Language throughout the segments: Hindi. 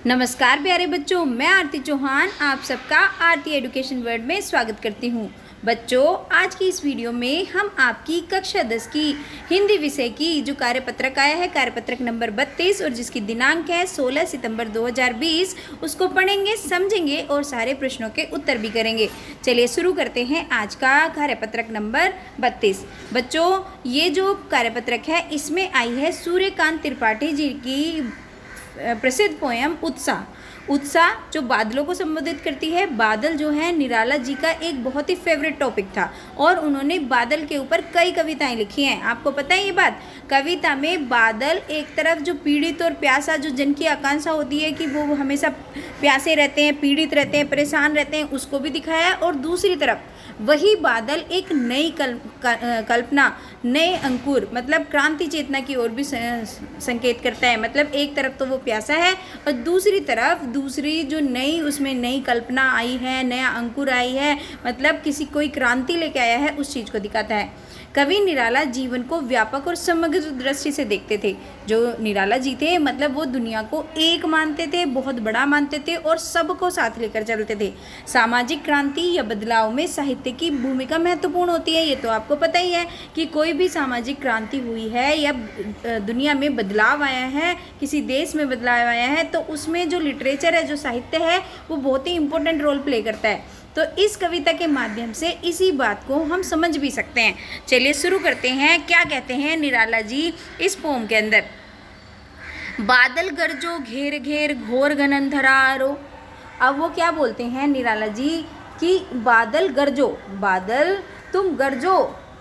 नमस्कार प्यारे बच्चों, मैं आरती चौहान आप सबका आरती एजुकेशन वर्ल्ड में स्वागत करती हूँ। बच्चों, आज की इस वीडियो में हम आपकी कक्षा 10 की हिंदी विषय की जो कार्यपत्रक आया है, कार्यपत्रक नंबर 32 और जिसकी दिनांक है 16 सितंबर 2020, उसको पढ़ेंगे, समझेंगे और सारे प्रश्नों के उत्तर भी करेंगे। चलिए शुरू करते हैं आज का कार्यपत्रक नंबर 32। बच्चों, ये जो कार्यपत्रक है इसमें आई है सूर्यकांत त्रिपाठी जी की प्रसिद्ध पोयम उत्साह जो बादलों को संबोधित करती है। बादल जो है निराला जी का एक बहुत ही फेवरेट टॉपिक था और उन्होंने बादल के ऊपर कई कविताएं लिखी हैं। आपको पता है ये बात? कविता में बादल एक तरफ जो पीड़ित और प्यासा, जो जन की आकांक्षा होती है कि वो हमेशा प्यासे रहते हैं, पीड़ित रहते हैं, परेशान रहते हैं, उसको भी दिखाया है। और दूसरी तरफ वही बादल एक नई कल्पना, नए अंकुर मतलब क्रांति चेतना की ओर भी संकेत करता है। मतलब एक तरफ तो वो प्यासा है और दूसरी तरफ दूसरी जो नई, उसमें नई कल्पना आई है, नया अंकुर आई है, मतलब कोई क्रांति लेके आया है, उस चीज़ को दिखाता है। कवि निराला जीवन को व्यापक और समग्र दृष्टि से देखते थे। जो निराला जी थे मतलब वो दुनिया को एक मानते थे, बहुत बड़ा मानते थे और सबको साथ लेकर चलते थे। सामाजिक क्रांति या बदलाव में साहित्य की भूमिका महत्वपूर्ण होती है। ये तो आपको पता ही है कि कोई भी सामाजिक क्रांति हुई है या दुनिया में बदलाव आया है, किसी देश में बदलाव आया है, तो उसमें जो लिटरेचर है, जो साहित्य है, वो बहुत ही इंपॉर्टेंट रोल प्ले करता है। तो इस कविता के माध्यम से इसी बात को हम समझ भी सकते हैं। चलिए शुरू करते हैं। क्या कहते हैं निराला जी इस पोम के अंदर? बादल गरजो घेर घेर घोर घनन धरारो। अब वो क्या बोलते हैं निराला जी कि बादल गरजो, बादल तुम गरजो,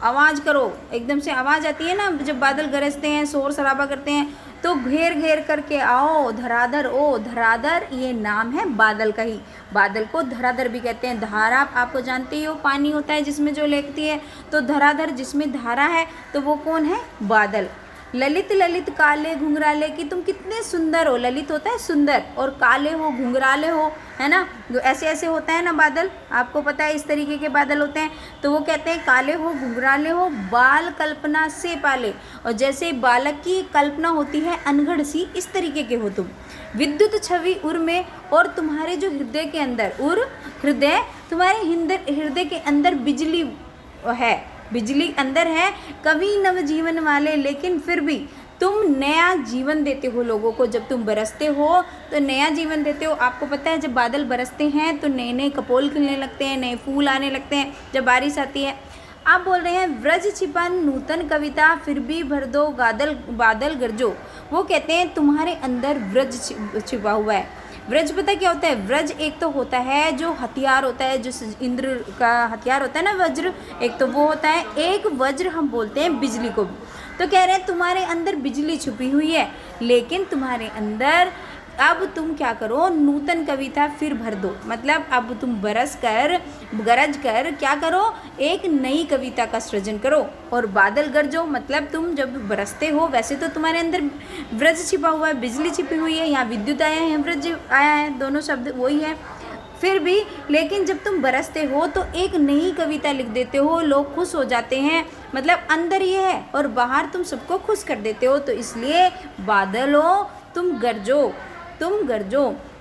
आवाज़ करो, एकदम से आवाज़ आती है ना जब बादल गरजते हैं, शोर शराबा करते हैं, तो घेर घेर करके आओ धराधर। ओ धराधर ये नाम है बादल का ही। बादल को धराधर भी कहते हैं। धारा आपको जानते ही हो, पानी होता है जिसमें जो लेकती है, तो धराधर जिसमें धारा है तो वो कौन है? बादल। ललित ललित काले घुंघराले कि तुम कितने सुंदर हो। ललित होता है सुंदर और काले हो, घुंघराले हो, है ना, जो ऐसे ऐसे होता है ना बादल, आपको पता है इस तरीके के बादल होते हैं। तो वो कहते हैं काले हो, घुंघराले हो, बाल कल्पना से पाले, और जैसे बालक की कल्पना होती है अनघड़ सी, इस तरीके के हो तुम। विद्युत छवि उर में, और तुम्हारे जो हृदय के अंदर, उर हृदय, तुम्हारे हृदय के अंदर बिजली है, बिजली अंदर है। कवि नव जीवन वाले, लेकिन फिर भी तुम नया जीवन देते हो लोगों को। जब तुम बरसते हो तो नया जीवन देते हो। आपको पता है जब बादल बरसते हैं तो नए नए कपोल खिलने लगते हैं, नए फूल आने लगते हैं जब बारिश आती है। आप बोल रहे हैं व्रज छिपा नूतन कविता, फिर भी भर दो बादल गरजो। वो कहते हैं तुम्हारे अंदर व्रज छिपा हुआ है। व्रज पता क्या होता है? व्रज एक तो होता है जो हथियार होता है, जो इंद्र का हथियार होता है ना, वज्र, एक तो वो होता है। एक वज्र हम बोलते हैं बिजली को भी। तो कह रहे हैं तुम्हारे अंदर बिजली छुपी हुई है, लेकिन तुम्हारे अंदर अब तुम क्या करो? नूतन कविता फिर भर दो। मतलब अब तुम गरज कर क्या करो? एक नई कविता का सृजन करो। और बादल गरजो मतलब तुम जब बरसते हो, वैसे तो तुम्हारे अंदर व्रज छिपा हुआ है, बिजली छिपी हुई है, यहाँ विद्युत आया है, व्रज आया है, दोनों शब्द वही है। फिर भी लेकिन जब तुम बरसते हो तो एक नई कविता लिख देते हो, लोग खुश हो जाते हैं। मतलब अंदर ये है और बाहर तुम सबको खुश कर देते हो। तो इसलिए बादलो तुम गरजो,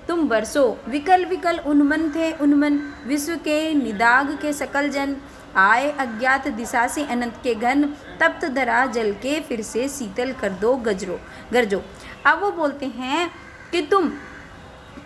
तुम बरसो। विकल विकल उन्मन थे उन्मन, विश्व के निदाग के सकल जन, आए अज्ञात दिशा से अनंत के घन, तप्त धरा जल के फिर से शीतल कर दो गरजो। अब वो बोलते हैं कि तुम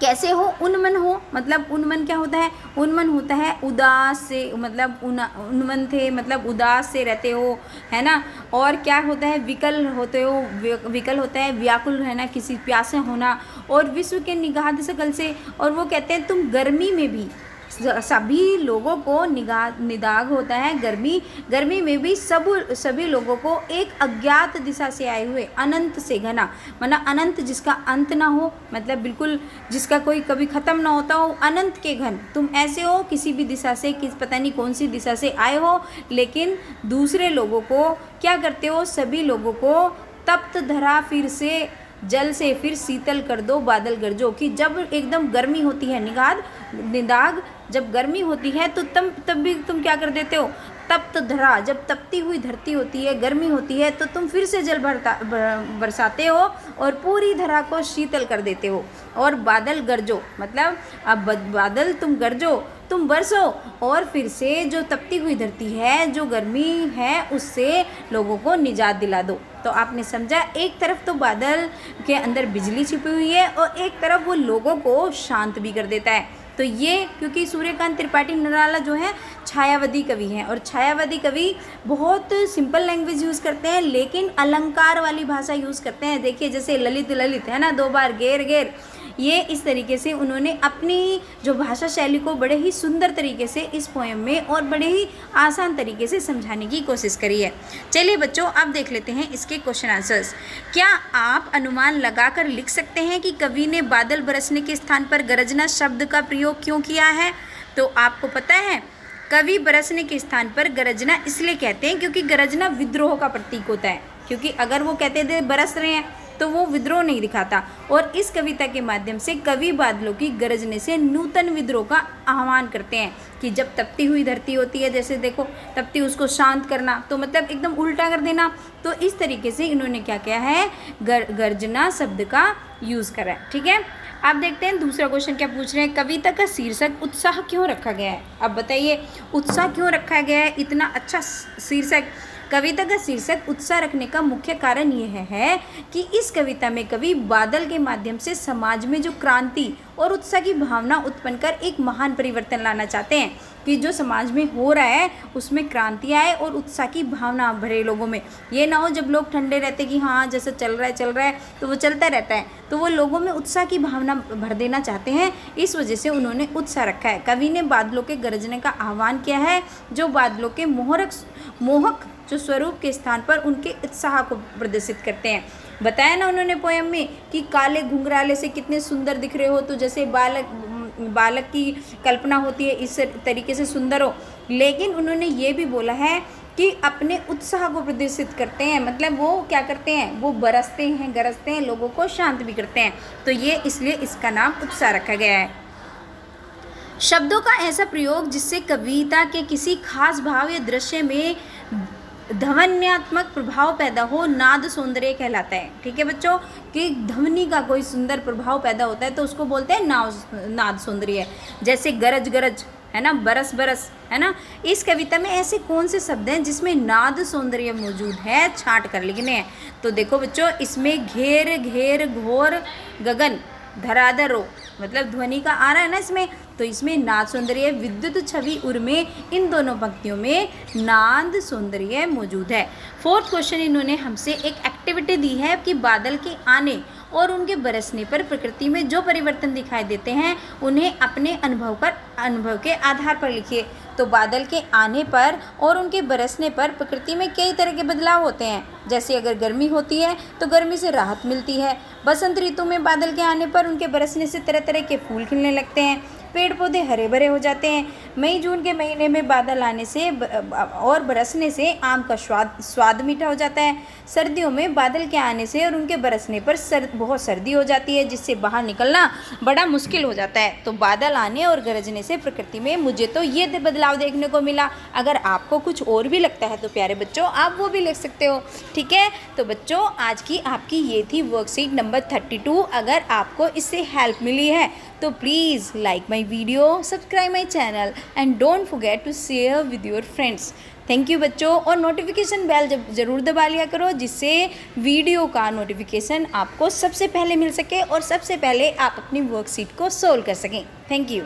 कैसे हो? उन्मन हो। मतलब उन्मन क्या होता है? उन्मन होता है उदास से, मतलब उन्मन थे मतलब उदास से रहते हो, है ना। और क्या होता है? विकल होते हो, विकल होता है व्याकुल रहना, किसी प्यासे होना। और विश्व के निगाह सकल से, और वो कहते हैं तुम गर्मी में भी, सभी लोगों को निदाग होता है गर्मी में भी सभी लोगों को एक अज्ञात दिशा से आए हुए, अनंत से घना, मतलब अनंत जिसका अंत ना हो, मतलब बिल्कुल जिसका कोई कभी ख़त्म ना होता हो, अनंत के घन। तुम ऐसे हो किसी भी दिशा से, पता नहीं कौन सी दिशा से आए हो, लेकिन दूसरे लोगों को क्या करते हो? सभी लोगों को तप्त धरा फिर से जल से फिर शीतल कर दो बादल गरजो। कि जब एकदम गर्मी होती है, निदाग जब गर्मी होती है तो तब भी तुम क्या कर देते हो? तप्त धरा, जब तपती हुई धरती होती है, गर्मी होती है, तो तुम फिर से जल बरसाते हो और पूरी धरा को शीतल कर देते हो। और बादल गरजो, मतलब अब बादल तुम गरजो, तुम बरसो और फिर से जो तपती हुई धरती है, जो गर्मी है, उससे लोगों को निजात दिला दो। तो आपने समझा, एक तरफ तो बादल के अंदर बिजली छिपी हुई है और एक तरफ वो लोगों को शांत भी कर देता है। तो ये क्योंकि सूर्यकांत त्रिपाठी निराला जो है छायावादी कवि हैं, और छायावादी कवि बहुत सिंपल लैंग्वेज यूज़ करते हैं लेकिन अलंकार वाली भाषा यूज़ करते हैं। देखिए जैसे ललित ललित है ना, 2 बार घेर घेर, ये इस तरीके से उन्होंने अपनी जो भाषा शैली को बड़े ही सुंदर तरीके से इस पोएम में और बड़े ही आसान तरीके से समझाने की कोशिश करी है। चलिए बच्चों, अब देख लेते हैं इसके क्वेश्चन आंसर्स। क्या आप अनुमान लगाकर लिख सकते हैं कि कवि ने बादल बरसने के स्थान पर गरजना शब्द का प्रयोग क्यों किया है? तो आपको पता है, कवि बरसने के स्थान पर गरजना इसलिए कहते हैं क्योंकि गरजना विद्रोह का प्रतीक होता है। क्योंकि अगर वो कहते थे बरस रहे हैं तो वो विद्रोह नहीं दिखाता, और इस कविता के माध्यम से कवि बादलों की गरजने से नूतन विद्रोह का आह्वान करते हैं कि जब तपती हुई धरती होती है, जैसे देखो तपती, उसको शांत करना, तो मतलब एकदम उल्टा कर देना। तो इस तरीके से इन्होंने क्या किया है, गर्जना शब्द का यूज़ करा है। ठीक है, अब देखते हैं दूसरा क्वेश्चन क्या पूछ रहे हैं। कविता का शीर्षक उत्साह क्यों रखा गया है? अब बताइए उत्साह क्यों रखा गया है, इतना अच्छा शीर्षक। कविता का शीर्षक उत्साह रखने का मुख्य कारण यह है कि इस कविता में कवि बादल के माध्यम से समाज में जो क्रांति और उत्साह की भावना उत्पन्न कर एक महान परिवर्तन लाना चाहते हैं कि जो समाज में हो रहा है उसमें क्रांति आए और उत्साह की भावना भरे लोगों में। ये ना हो जब लोग ठंडे रहते कि हाँ जैसा चल रहा है तो वो चलता रहता है, तो वो लोगों में उत्साह की भावना भर देना चाहते हैं। इस वजह से उन्होंने उत्साह रखा है। कवि ने बादलों के गरजने का आह्वान किया है जो बादलों के मोहक जो स्वरूप के स्थान पर उनके उत्साह को प्रदर्शित करते हैं। बताया ना उन्होंने पोएम में कि काले घुंघराले से कितने सुंदर दिख रहे हो, तो जैसे बालक की कल्पना होती है इस तरीके से सुंदर हो। लेकिन उन्होंने ये भी बोला है कि अपने उत्साह को प्रदर्शित करते हैं, मतलब वो क्या करते हैं, वो बरसते हैं, गरजते हैं, लोगों को शांत भी करते हैं। तो ये इसलिए इसका नाम उत्साह रखा गया है। शब्दों का ऐसा प्रयोग जिससे कविता के किसी खास भाव या दृश्य में ध्वन्यात्मक प्रभाव पैदा हो, नाद सौंदर्य कहलाता है। ठीक है बच्चों, कि ध्वनि का कोई सुंदर प्रभाव पैदा होता है तो उसको बोलते हैं नाद सौंदर्य। जैसे गरज गरज है ना, बरस बरस है ना। इस कविता में ऐसे कौन से शब्द हैं जिसमें नाद सौंदर्य मौजूद है, छांट कर लिखने हैं। तो देखो बच्चों, इसमें घेर घेर घोर गगन धराधरो, मतलब ध्वनि का आ रहा है ना इसमें, तो इसमें नाद सौंदर्य, विद्युत छवि उर्मे, इन दोनों पंक्तियों में नाद सौंदर्य मौजूद है। 4th क्वेश्चन इन्होंने हमसे एक एक्टिविटी दी है कि बादल के आने और उनके बरसने पर प्रकृति में जो परिवर्तन दिखाई देते हैं उन्हें अपने अनुभव के आधार पर लिखिए। तो बादल के आने पर और उनके बरसने पर प्रकृति में कई तरह के बदलाव होते हैं। जैसे अगर गर्मी होती है तो गर्मी से राहत मिलती है। बसंत ऋतु में बादल के आने पर उनके बरसने से तरह तरह के फूल खिलने लगते हैं, पेड़ पौधे हरे भरे हो जाते हैं। मई जून के महीने में बादल आने से और बरसने से आम का स्वाद मीठा हो जाता है। सर्दियों में बादल के आने से और उनके बरसने पर बहुत सर्दी हो जाती है, जिससे बाहर निकलना बड़ा मुश्किल हो जाता है। तो बादल आने और गरजने से प्रकृति में मुझे तो ये बदलाव देखने को मिला। अगर आपको कुछ और भी लगता है तो प्यारे बच्चों आप वो भी लिख सकते हो। ठीक है, तो बच्चों आज की आपकी ये थी वर्कशीट नंबर 32। अगर आपको इससे हेल्प मिली है तो please like my video, subscribe my channel and don't forget to share with your friends. Thank you बच्चों, और नोटिफिकेशन बेल ज़रूर दबा लिया करो जिससे वीडियो का नोटिफिकेशन आपको सबसे पहले मिल सके और सबसे पहले आप अपनी वर्कशीट को सोल्व कर सकें। Thank you.